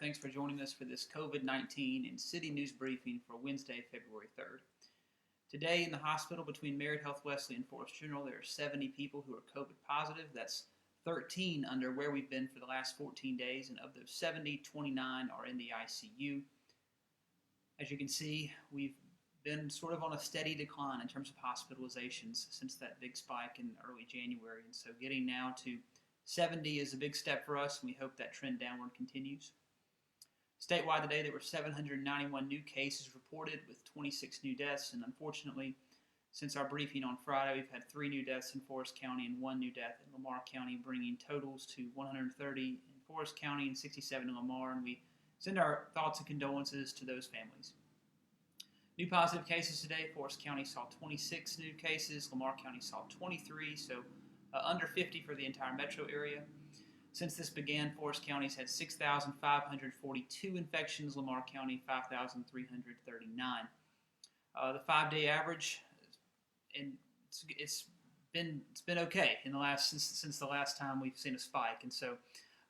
Thanks for joining us for this COVID-19 and City News Briefing for Wednesday, February 3rd. Today in the hospital between Marriott Health Wesley and Forest General, there are 70 people who are COVID positive. That's 13 under where we've been for the last 14 days, and of those 70, 29 are in the ICU. As you can see, we've been sort of on a steady decline in terms of hospitalizations since that big spike in early January, and so getting now to 70 is a big step for us, and we hope that trend downward continues. Statewide today, there were 791 new cases reported with 26 new deaths, and unfortunately, since our briefing on Friday, we've had 3 new deaths in Forest County and 1 new death in Lamar County, bringing totals to 130 in Forest County and 67 in Lamar, and we send our thoughts and condolences to those families. New positive cases today, Forest County saw 26 new cases, Lamar County saw 23, so under 50 for the entire metro area. Since this began, Forest County's had 6,542 infections, Lamar County 5,339. The 5-day average, and it's been okay in the last since the last time we've seen a spike, and so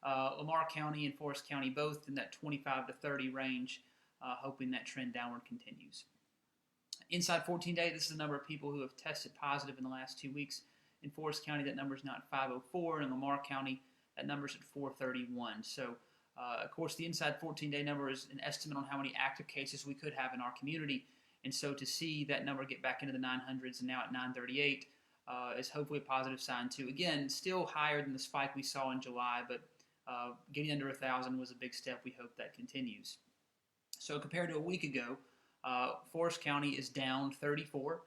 Lamar County and Forest County both in that 25 to 30 range, hoping that trend downward continues. Inside 14 days, this is the number of people who have tested positive in the last 2 weeks. In Forest County, that number is now at 504. In Lamar County, that number is at 431. So, of course, the inside 14-day number is an estimate on how many active cases we could have in our community. And so to see that number get back into the 900s and now at 938 is hopefully a positive sign, too. Again, still higher than the spike we saw in July, but getting under 1,000 was a big step. We hope that continues. So compared to a week ago, Forest County is down 34.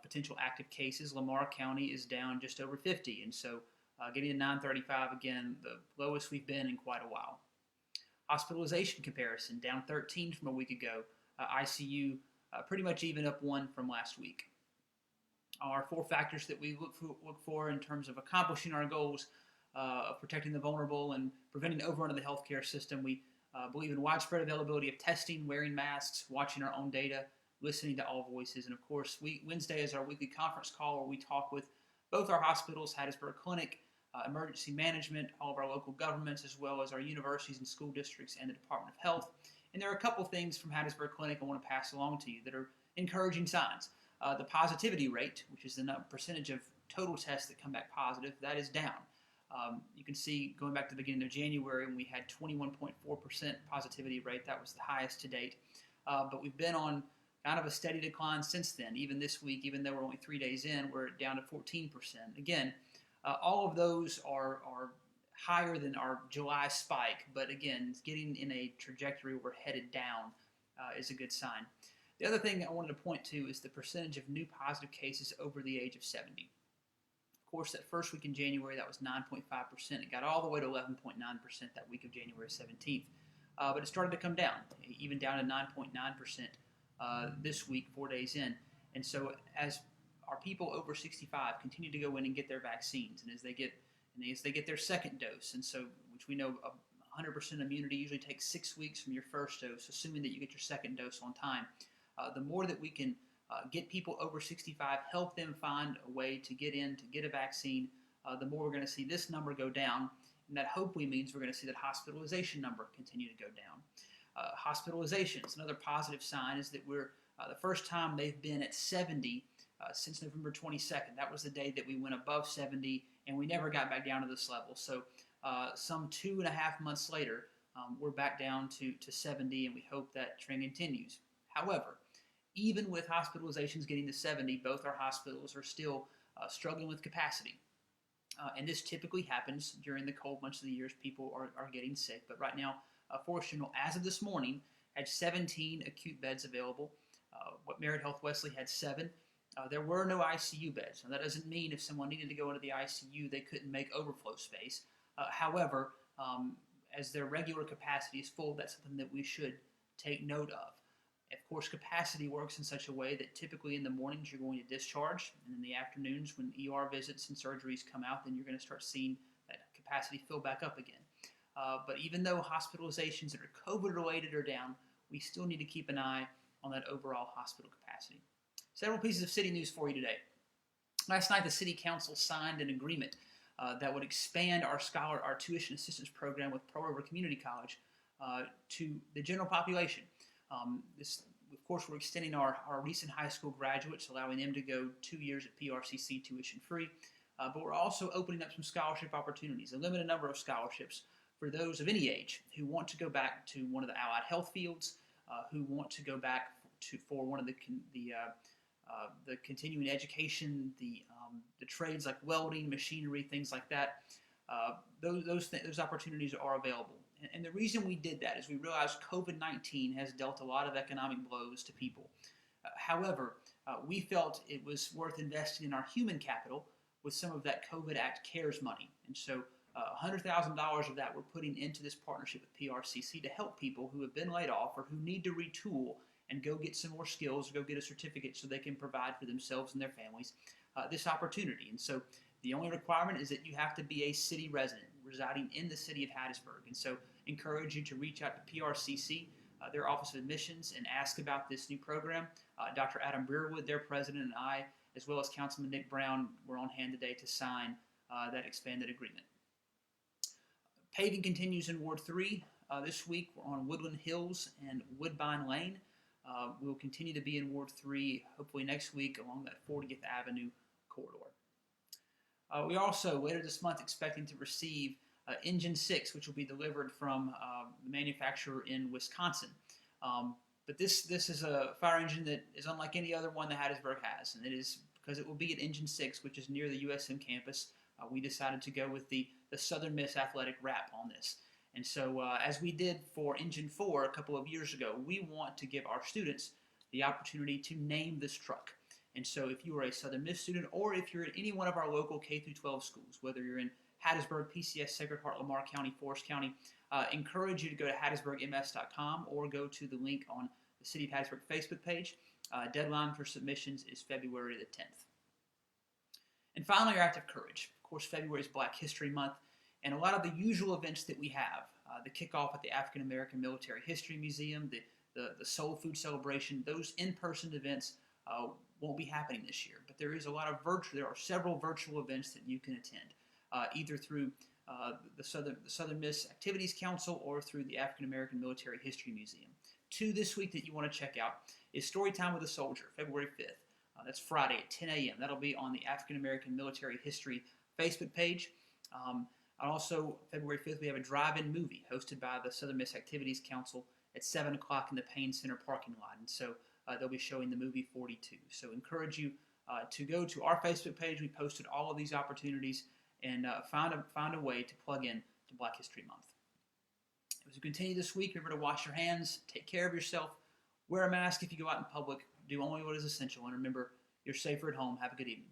Potential active cases. Lamar County is down just over 50, and so getting to 935, again, the lowest we've been in quite a while. Hospitalization comparison, down 13 from a week ago. ICU pretty much even up 1 from last week. Our 4 factors that we look for in terms of accomplishing our goals of protecting the vulnerable and preventing overrun of the healthcare system. We believe in widespread availability of testing, wearing masks, watching our own data, listening to all voices, and of course, Wednesday is our weekly conference call where we talk with both our hospitals, Hattiesburg Clinic, emergency management, all of our local governments, as well as our universities and school districts and the Department of Health. And there are a couple things from Hattiesburg Clinic I want to pass along to you that are encouraging signs. The positivity rate, which is the percentage of total tests that come back positive, that is down. You can see going back to the beginning of January when we had 21.4% positivity rate, that was the highest to date. But we've been on kind of a steady decline since then. Even this week, even though we're only 3 days in, we're down to 14%. Again, all of those are higher than our July spike, but again, getting in a trajectory where we're headed down is a good sign. The other thing I wanted to point to is the percentage of new positive cases over the age of 70. Of course, that first week in January, that was 9.5%. It got all the way to 11.9% that week of January 17th. But it started to come down, even down to 9.9%. This week, 4 days in. And so as our people over 65 continue to go in and get their vaccines, and as they get their second dose, and so which we know 100% immunity usually takes 6 weeks from your first dose, assuming that you get your second dose on time, the more that we can get people over 65, help them find a way to get in, to get a vaccine, the more we're going to see this number go down, and that hopefully means we're going to see that hospitalization number continue to go down. Hospitalizations, another positive sign is that we're the first time they've been at 70 since November 22nd. That was the day that we went above 70, and we never got back down to this level. So some 2.5 months later, we're back down to 70, and we hope that trend continues. However, even with hospitalizations getting to 70, both our hospitals are still struggling with capacity. And this typically happens during the cold months of the year as people are getting sick. But right now, Forest General, as of this morning, had 17 acute beds available. Marriott Health Wesley had 7. There were no ICU beds. Now, that doesn't mean if someone needed to go into the ICU, they couldn't make overflow space. However, as their regular capacity is full, that's something that we should take note of. Of course, capacity works in such a way that typically in the mornings you're going to discharge, and in the afternoons when ER visits and surgeries come out, then you're going to start seeing that capacity fill back up again. But even though hospitalizations that are COVID-related are down, we still need to keep an eye on that overall hospital capacity. Several pieces of city news for you today. Last night, the City Council signed an agreement that would expand our tuition assistance program with Pearl River Community College to the general population. Of course, we're extending our recent high school graduates, allowing them to go 2 years at PRCC tuition free. But we're also opening up some scholarship opportunities, a limited number of scholarships for those of any age who want to go back to one of the allied health fields, who want to go back for one of the continuing education, the trades like welding, machinery, things like that. Those opportunities are available. And the reason we did that is we realized COVID-19 has dealt a lot of economic blows to people. However, we felt it was worth investing in our human capital with some of that COVID Act CARES money. And so $100,000 of that we're putting into this partnership with PRCC to help people who have been laid off or who need to retool and go get some more skills, or go get a certificate so they can provide for themselves and their families this opportunity. And so the only requirement is that you have to be a city resident residing in the city of Hattiesburg. And so encourage you to reach out to PRCC, their Office of Admissions, and ask about this new program. Dr. Adam Breerwood, their president, and I, as well as Councilman Nick Brown, were on hand today to sign that expanded agreement. Paving continues in Ward 3. This week we're on Woodland Hills and Woodbine Lane. We'll continue to be in Ward 3 hopefully next week along that 40th Avenue corridor. We also, later this month, expecting to receive Engine 6, which will be delivered from the manufacturer in Wisconsin. But this is a fire engine that is unlike any other one that Hattiesburg has, and it is because it will be at Engine 6, which is near the USM campus. We decided to go with the Southern Miss athletic wrap on this. And so as we did for Engine 4 a couple of years ago, we want to give our students the opportunity to name this truck. And so if you are a Southern Miss student, or if you're at any one of our local K-12 schools, whether you're in Hattiesburg, PCS, Sacred Heart, Lamar County, Forest County, encourage you to go to hattiesburgms.com or go to the link on the City of Hattiesburg Facebook page. Deadline for submissions is February the 10th. And finally, our act of courage. Of course, February is Black History Month, and a lot of the usual events that we have, the kickoff at the African American Military History Museum, the Soul Food Celebration, those in-person events won't be happening this year. But there are several virtual events that you can attend, either through the Southern Miss Activities Council or through the African American Military History Museum. Two this week that you want to check out is Storytime with a Soldier, February 5th. That's Friday at 10 a.m. That'll be on the African American Military History Facebook page. Also, February 5th, we have a drive-in movie hosted by the Southern Miss Activities Council at 7 o'clock in the Payne Center parking lot. And so they'll be showing the movie 42. So encourage you to go to our Facebook page. We posted all of these opportunities, and find a way to plug in to Black History Month. As we continue this week, remember to wash your hands, take care of yourself, wear a mask if you go out in public, do only what is essential, and remember, you're safer at home. Have a good evening.